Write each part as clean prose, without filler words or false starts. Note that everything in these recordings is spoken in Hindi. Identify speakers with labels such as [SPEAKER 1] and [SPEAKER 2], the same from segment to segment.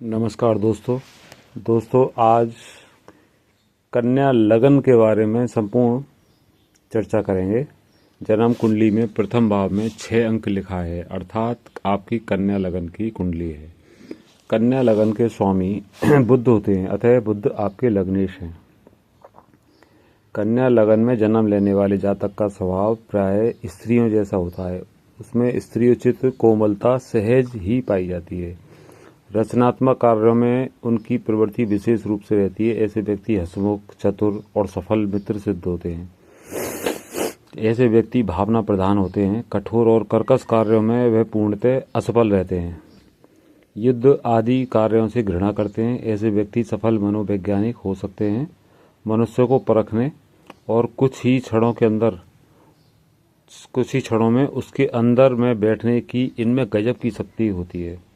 [SPEAKER 1] नमस्कार दोस्तों आज कन्या लगन के बारे में संपूर्ण चर्चा करेंगे। जन्म कुंडली में प्रथम भाव में 6 अंक लिखा है, अर्थात आपकी कन्या लगन की कुंडली है। कन्या लगन के स्वामी बुध होते हैं, अतः बुध आपके लग्नेश हैं। कन्या लगन में जन्म लेने वाले जातक का स्वभाव प्राय स्त्रियों जैसा होता है। उसमें स्त्रीउचित कोमलता सहज ही पाई जाती है। रचनात्मक कार्यों में उनकी प्रवृत्ति विशेष रूप से रहती है। ऐसे व्यक्ति हंसमुख, चतुर और सफल मित्र सिद्ध होते हैं। ऐसे व्यक्ति भावना प्रधान होते हैं। कठोर और कर्कश कार्यों में वह पूर्णतः असफल रहते हैं। युद्ध आदि कार्यों से घृणा करते हैं। ऐसे व्यक्ति सफल मनोवैज्ञानिक हो सकते हैं। मनुष्य को परखने और कुछ ही क्षणों में उसके अंदर में बैठने की इनमें गजब की शक्ति होती है।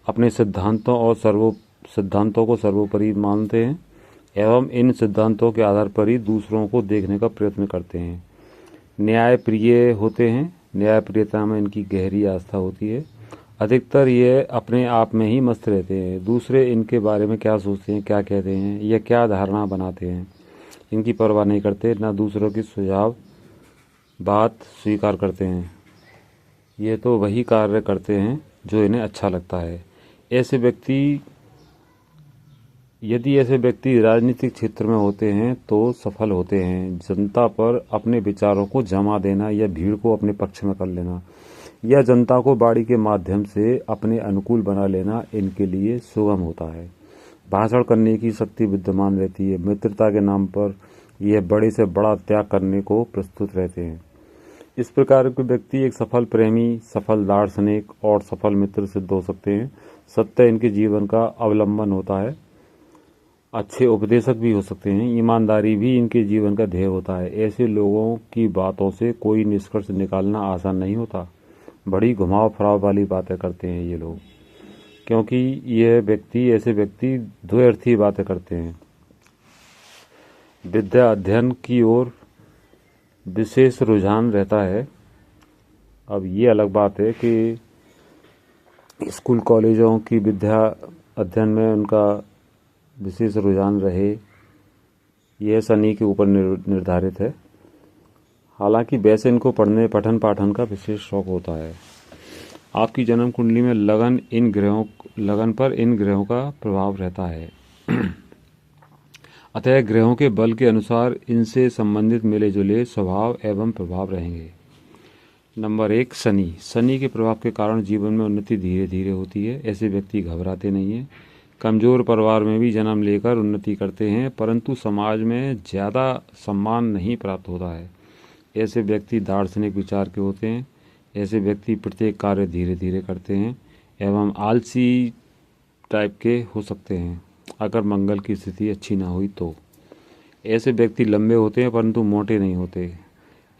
[SPEAKER 1] अपने सिद्धांतों को सर्वोपरि मानते हैं एवं इन सिद्धांतों के आधार पर ही दूसरों को देखने का प्रयत्न करते हैं। न्यायप्रिय होते हैं। न्यायप्रियता में इनकी गहरी आस्था होती है। अधिकतर ये अपने आप में ही मस्त रहते हैं। दूसरे इनके बारे में क्या सोचते हैं, क्या कहते हैं या क्या धारणा बनाते हैं, इनकी परवाह नहीं करते, न दूसरों की सुझाव बात स्वीकार करते हैं। ये तो वही कार्य करते हैं जो इन्हें अच्छा लगता है। यदि ऐसे व्यक्ति राजनीतिक क्षेत्र में होते हैं तो सफल होते हैं। जनता पर अपने विचारों को जमा देना या भीड़ को अपने पक्ष में कर लेना या जनता को बाड़ी के माध्यम से अपने अनुकूल बना लेना इनके लिए सुगम होता है। भाषण करने की शक्ति विद्यमान रहती है। मित्रता के नाम पर यह बड़े से बड़ा त्याग करने को प्रस्तुत रहते हैं। इस प्रकार के व्यक्ति एक सफल प्रेमी, सफल दार्शनिक और सफल मित्र सिद्ध हो सकते हैं। सत्य इनके जीवन का अवलंबन होता है। अच्छे उपदेशक भी हो सकते हैं। ईमानदारी भी इनके जीवन का ध्येय होता है। ऐसे लोगों की बातों से कोई निष्कर्ष निकालना आसान नहीं होता। बड़ी घुमाव फिराव वाली बातें करते हैं ये लोग, क्योंकि ऐसे व्यक्ति द्व्यर्थी बातें करते हैं। विद्या अध्ययन की ओर विशेष रुझान रहता है। अब ये अलग बात है कि स्कूल कॉलेजों की विद्या अध्ययन में उनका विशेष रुझान रहे, यह शनि के ऊपर निर्धारित है। हालांकि वैसे इनको पठन पाठन का विशेष शौक होता है। आपकी जन्म कुंडली में लगन पर इन ग्रहों का प्रभाव रहता है। अतः ग्रहों के बल के अनुसार इनसे संबंधित मिले जुले स्वभाव एवं प्रभाव रहेंगे। नंबर 1, शनि के प्रभाव के कारण जीवन में उन्नति धीरे धीरे होती है। ऐसे व्यक्ति घबराते नहीं हैं। कमजोर परिवार में भी जन्म लेकर उन्नति करते हैं, परंतु समाज में ज़्यादा सम्मान नहीं प्राप्त होता है। ऐसे व्यक्ति दार्शनिक विचार के होते हैं। ऐसे व्यक्ति प्रत्येक कार्य धीरे धीरे करते हैं एवं आलसी टाइप के हो सकते हैं अगर मंगल की स्थिति अच्छी ना हुई तो। ऐसे व्यक्ति लंबे होते हैं परंतु मोटे नहीं होते।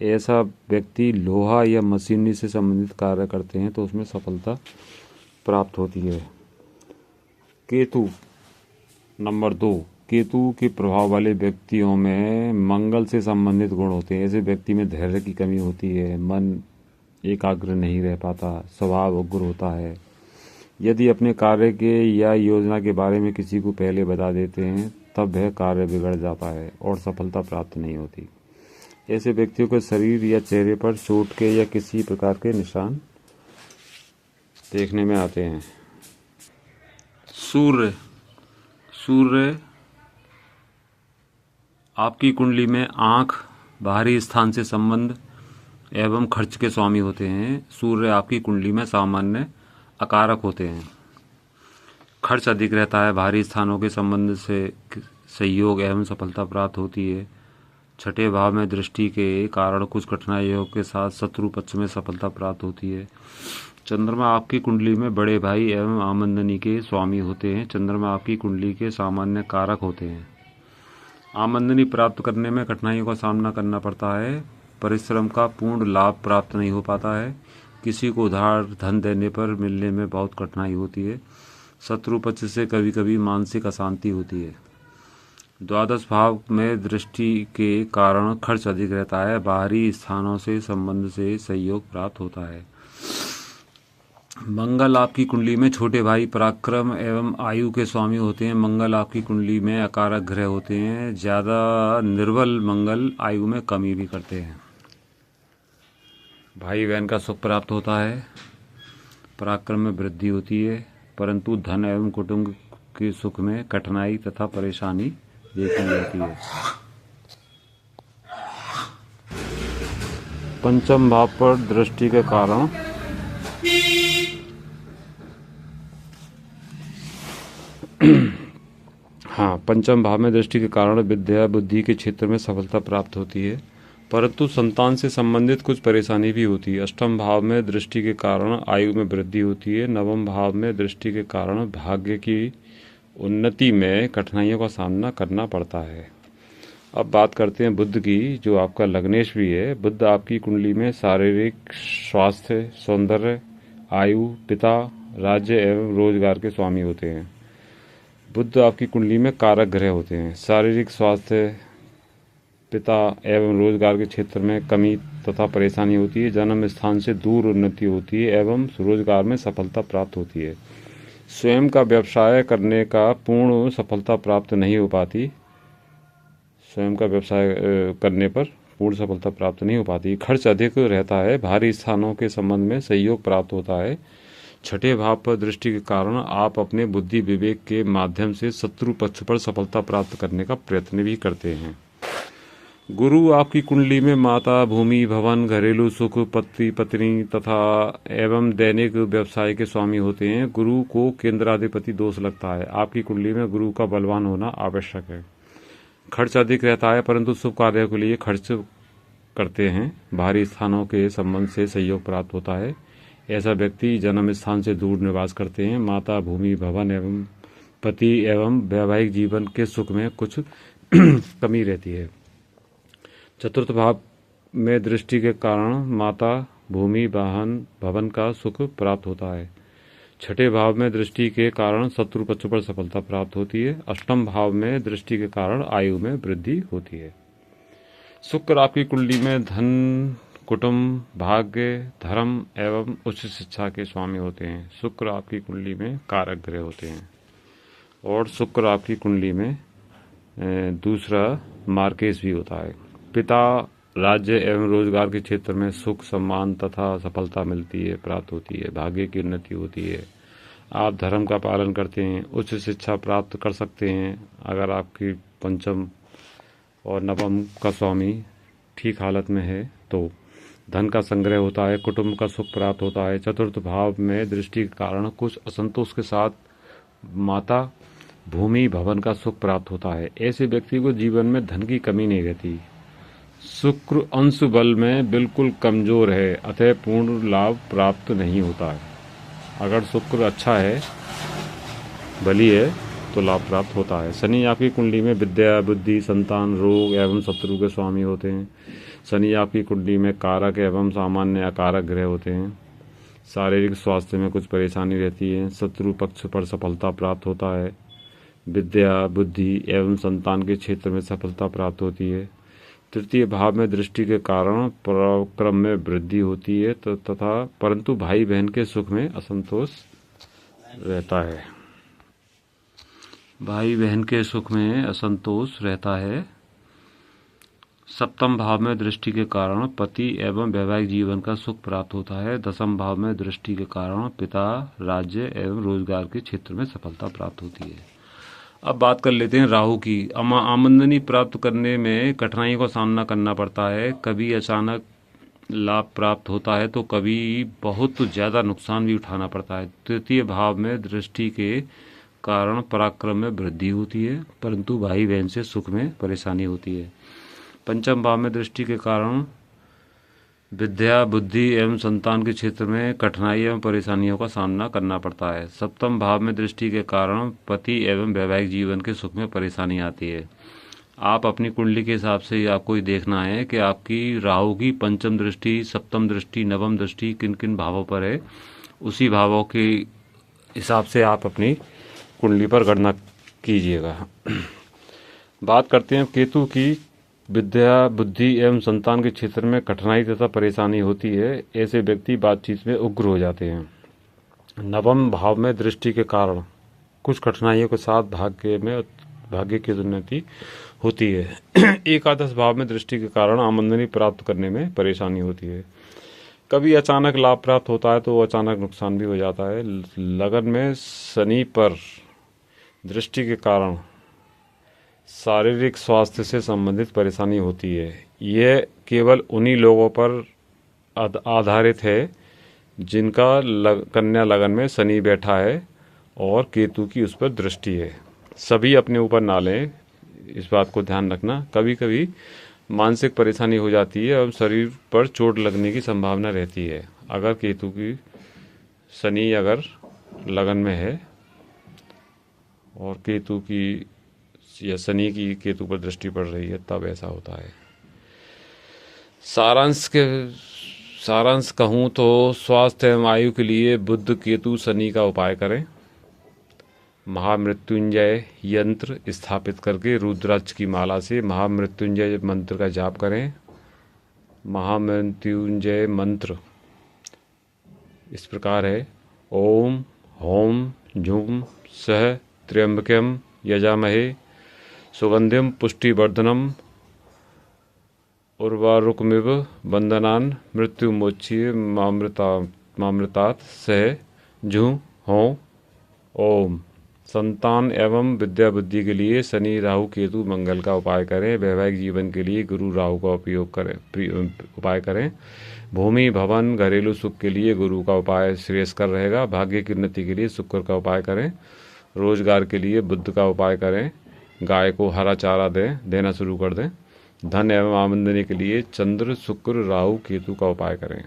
[SPEAKER 1] ऐसा व्यक्ति लोहा या मशीनरी से संबंधित कार्य करते हैं तो उसमें सफलता प्राप्त होती है। केतु, नंबर 2, केतु के प्रभाव वाले व्यक्तियों में मंगल से संबंधित गुण होते हैं। ऐसे व्यक्ति में धैर्य की कमी होती है। मन एकाग्र नहीं रह पाता। स्वभाव उग्र होता है। यदि अपने कार्य के या योजना के बारे में किसी को पहले बता देते हैं तब वह कार्य बिगड़ जाता है और सफलता प्राप्त नहीं होती। ऐसे व्यक्तियों के शरीर या चेहरे पर चोट के या किसी प्रकार के निशान देखने में आते हैं। सूर्य आपकी कुंडली में आँख, बाहरी स्थान से संबंध एवं खर्च के स्वामी होते हैं। सूर्य आपकी कुंडली में सामान्य अकारक होते हैं। खर्च अधिक रहता है। बाहरी स्थानों के संबंध से सहयोग एवं सफलता प्राप्त होती है। छठे भाव में दृष्टि के कारण कुछ कठिनाइयों के साथ शत्रु पक्ष में सफलता प्राप्त होती है। चंद्रमा आपकी कुंडली में बड़े भाई एवं आमदनी के स्वामी होते हैं। चंद्रमा आपकी कुंडली के सामान्य कारक होते हैं। आमदनी प्राप्त करने में कठिनाइयों का सामना करना पड़ता है। परिश्रम का पूर्ण लाभ प्राप्त नहीं हो पाता है। किसी को उधार धन देने पर मिलने में बहुत कठिनाई होती है। शत्रु पक्ष से कभी कभी मानसिक अशांति होती है। द्वादश भाव में दृष्टि के कारण खर्च अधिक रहता है। बाहरी स्थानों से संबंध से सहयोग प्राप्त होता है। मंगल आपकी कुंडली में छोटे भाई, पराक्रम एवं आयु के स्वामी होते हैं। मंगल आपकी कुंडली में अकारक ग्रह होते हैं। ज़्यादा निर्बल मंगल आयु में कमी भी करते हैं। भाई बहन का सुख प्राप्त होता है। पराक्रम में वृद्धि होती है, परंतु धन एवं कुटुंब के सुख में कठिनाई तथा परेशानी देखी जाती है। पंचम भाव पर दृष्टि के कारण पंचम भाव में दृष्टि के कारण विद्या बुद्धि के क्षेत्र में सफलता प्राप्त होती है, परंतु संतान से संबंधित कुछ परेशानी भी होती है। अष्टम भाव में दृष्टि के कारण आयु में वृद्धि होती है। नवम भाव में दृष्टि के कारण भाग्य की उन्नति में कठिनाइयों का सामना करना पड़ता है। अब बात करते हैं बुध की, जो आपका लग्नेश भी है। बुध आपकी कुंडली में शारीरिक स्वास्थ्य, सौंदर्य, आयु, पिता, राज्य एवं रोजगार के स्वामी होते हैं। बुध आपकी कुंडली में कारक ग्रह होते हैं। शारीरिक स्वास्थ्य, पिता एवं रोजगार के क्षेत्र में कमी तथा परेशानी होती है। जन्म स्थान से दूर उन्नति होती है एवं रोजगार में सफलता प्राप्त होती है। स्वयं का व्यवसाय करने का पूर्ण सफलता प्राप्त नहीं हो पाती। स्वयं का व्यवसाय करने पर पूर्ण सफलता प्राप्त नहीं हो पाती। खर्च अधिक रहता है। भारी स्थानों के संबंध में सहयोग प्राप्त होता है। छठे भाव पर दृष्टि के कारण आप अपने बुद्धि विवेक के माध्यम से शत्रु पक्ष पर सफलता प्राप्त करने का प्रयत्न भी करते हैं। गुरु आपकी कुंडली में माता, भूमि, भवन, घरेलू सुख, पति पत्नी तथा एवं दैनिक व्यवसाय के स्वामी होते हैं। गुरु को केंद्राधिपति दोष लगता है। आपकी कुंडली में गुरु का बलवान होना आवश्यक है। खर्च अधिक रहता है, परंतु शुभ कार्यों के लिए खर्च करते हैं। भारी स्थानों के संबंध से सहयोग प्राप्त होता है। ऐसा व्यक्ति जन्म स्थान से दूर निवास करते हैं। माता, भूमि, भवन एवं पति एवं वैवाहिक जीवन के सुख में कुछ कमी रहती है। चतुर्थ भाव में दृष्टि के कारण माता, भूमि, वाहन, भवन का सुख प्राप्त होता है। छठे भाव में दृष्टि के कारण शत्रु पक्ष पर सफलता प्राप्त होती है। अष्टम भाव में दृष्टि के कारण आयु में वृद्धि होती है। शुक्र आपकी कुंडली में धन, कुटुंब, भाग्य, धर्म एवं उच्च शिक्षा के स्वामी होते हैं। शुक्र आपकी कुंडली में कारक ग्रह होते हैं और शुक्र आपकी कुंडली में दूसरा मार्केश भी होता है। पिता, राज्य एवं रोजगार के क्षेत्र में सुख, सम्मान तथा सफलता मिलती है, प्राप्त होती है। भाग्य की उन्नति होती है। आप धर्म का पालन करते हैं। उच्च शिक्षा प्राप्त कर सकते हैं अगर आपकी पंचम और नवम का स्वामी ठीक हालत में है तो। धन का संग्रह होता है। कुटुंब का सुख प्राप्त होता है। चतुर्थ भाव में दृष्टि के कारण कुछ असंतोष के साथ माता, भूमि, भवन का सुख प्राप्त होता है। ऐसे व्यक्ति को जीवन में धन की कमी नहीं रहती। शुक्र अंश बल में बिल्कुल कमजोर है, अतः पूर्ण लाभ प्राप्त नहीं होता है। अगर शुक्र अच्छा है, बली है, तो लाभ प्राप्त होता है। शनि आपकी कुंडली में विद्या, बुद्धि, संतान, रोग एवं शत्रु के स्वामी होते हैं। शनि आपकी कुंडली में कारक एवं सामान्य अकारक ग्रह होते हैं। शारीरिक स्वास्थ्य में कुछ परेशानी रहती है। शत्रु पक्ष पर सफलता प्राप्त होता है। विद्या, बुद्धि एवं संतान के क्षेत्र में सफलता प्राप्त होती है। तृतीय भाव में दृष्टि के कारण पराक्रम में वृद्धि होती है तथा परंतु भाई बहन के सुख में असंतोष रहता है। भाई बहन के सुख में असंतोष रहता है। सप्तम भाव में दृष्टि के कारण पति एवं वैवाहिक जीवन का सुख प्राप्त होता है। दसम भाव में दृष्टि के कारण पिता, राज्य एवं रोजगार के क्षेत्र में सफलता प्राप्त होती है। अब बात कर लेते हैं राहु की। आमदनी प्राप्त करने में कठिनाइयों का सामना करना पड़ता है। कभी अचानक लाभ प्राप्त होता है तो कभी बहुत ज़्यादा नुकसान भी उठाना पड़ता है। तृतीय भाव में दृष्टि के कारण पराक्रम में वृद्धि होती है, परंतु भाई बहन से सुख में परेशानी होती है। पंचम भाव में दृष्टि के कारण विद्या, बुद्धि एवं संतान के क्षेत्र में कठिनाई एवं परेशानियों का सामना करना पड़ता है। सप्तम भाव में दृष्टि के कारण पति एवं वैवाहिक जीवन के सुख में परेशानी आती है। आप अपनी कुंडली के हिसाब से आपको ये देखना है कि आपकी राहु की पंचम दृष्टि, सप्तम दृष्टि, नवम दृष्टि किन किन भावों पर है। उसी भावों के हिसाब से आप अपनी कुंडली पर गणना कीजिएगा। बात करते हैं केतु की। विद्या, बुद्धि एवं संतान के क्षेत्र में कठिनाई तथा परेशानी होती है। ऐसे व्यक्ति बातचीत में उग्र हो जाते हैं। नवम भाव में दृष्टि के कारण कुछ कठिनाइयों के साथ भाग्य की उन्नति होती है। एकादश भाव में दृष्टि के कारण आमदनी प्राप्त करने में परेशानी होती है। कभी अचानक लाभ प्राप्त होता है तो अचानक नुकसान भी हो जाता है। लगन में शनि पर दृष्टि के कारण शारीरिक स्वास्थ्य से संबंधित परेशानी होती है। यह केवल उन्हीं लोगों पर आधारित है जिनका कन्या लगन में शनि बैठा है और केतु की उस पर दृष्टि है। सभी अपने ऊपर ना लें, इस बात को ध्यान रखना। कभी कभी मानसिक परेशानी हो जाती है और शरीर पर चोट लगने की संभावना रहती है। अगर केतु की शनि अगर लगन में है और केतु की या शनि की केतु पर दृष्टि पड़ रही है तब ऐसा होता है। सारांश कहूँ तो स्वास्थ्य एवं आयु के लिए बुध केतु शनि का उपाय करें। महामृत्युंजय यंत्र स्थापित करके रुद्राक्ष की माला से महामृत्युंजय मंत्र का जाप करें। महामृत्युंजय मंत्र इस प्रकार है: ओम होम झूम सह त्र्यंबकम यजामहे सुगंधिम पुष्टिवर्धनम उर्वारुकमिव बंदनान मृत्युमोक्षीय मामृतात सह झू हों। ओम। संतान एवं विद्या बुद्धि के लिए शनि राहु केतु मंगल का उपाय करें। वैवाहिक जीवन के लिए गुरु राहु का उपाय करें। भूमि भवन घरेलू सुख के लिए गुरु का उपाय श्रेयस्कर रहेगा। भाग्य की उन्नति के लिए शुक्र का उपाय करें। रोजगार के लिए बुध का उपाय करें। गाय को हरा चारा देना शुरू कर दें। धन एवं आमदनी के लिए चंद्र शुक्र राहु केतु का उपाय करें।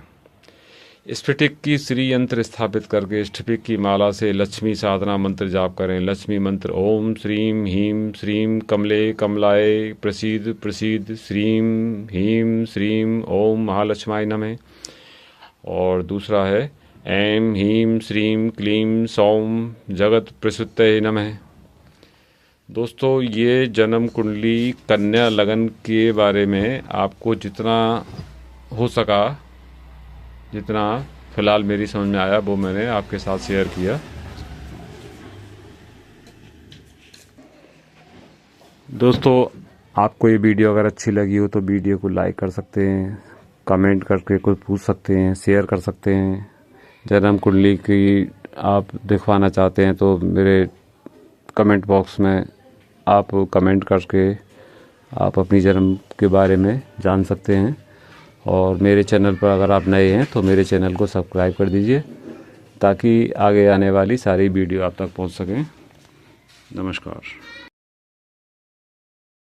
[SPEAKER 1] स्फटिक की श्री यंत्र स्थापित करके स्फटिक की माला से लक्ष्मी साधना मंत्र जाप करें। लक्ष्मी मंत्र: ओम श्रीम ह्रीम श्रीम कमले कमलाय प्रसीद प्रसीद श्रीम ह्रीम श्रीम ओम महालक्ष्माय नमः। और दूसरा है ऐं ह्रीम श्रीम क्लीम सौम जगत प्रसूतये नमः। दोस्तों, ये जन्म कुंडली कन्या लगन के बारे में आपको जितना हो सका, जितना फिलहाल मेरी समझ में आया वो मैंने आपके साथ शेयर किया। दोस्तों, आपको ये वीडियो अगर अच्छी लगी हो तो वीडियो को लाइक कर सकते हैं, कमेंट करके कुछ पूछ सकते हैं, शेयर कर सकते हैं। जन्म कुंडली की आप दिखवाना चाहते हैं तो मेरे कमेंट बॉक्स में आप कमेंट करके आप अपनी जन्म के बारे में जान सकते हैं। और मेरे चैनल पर अगर आप नए हैं तो मेरे चैनल को सब्सक्राइब कर दीजिए ताकि आगे आने वाली सारी वीडियो आप तक पहुंच सकें। नमस्कार।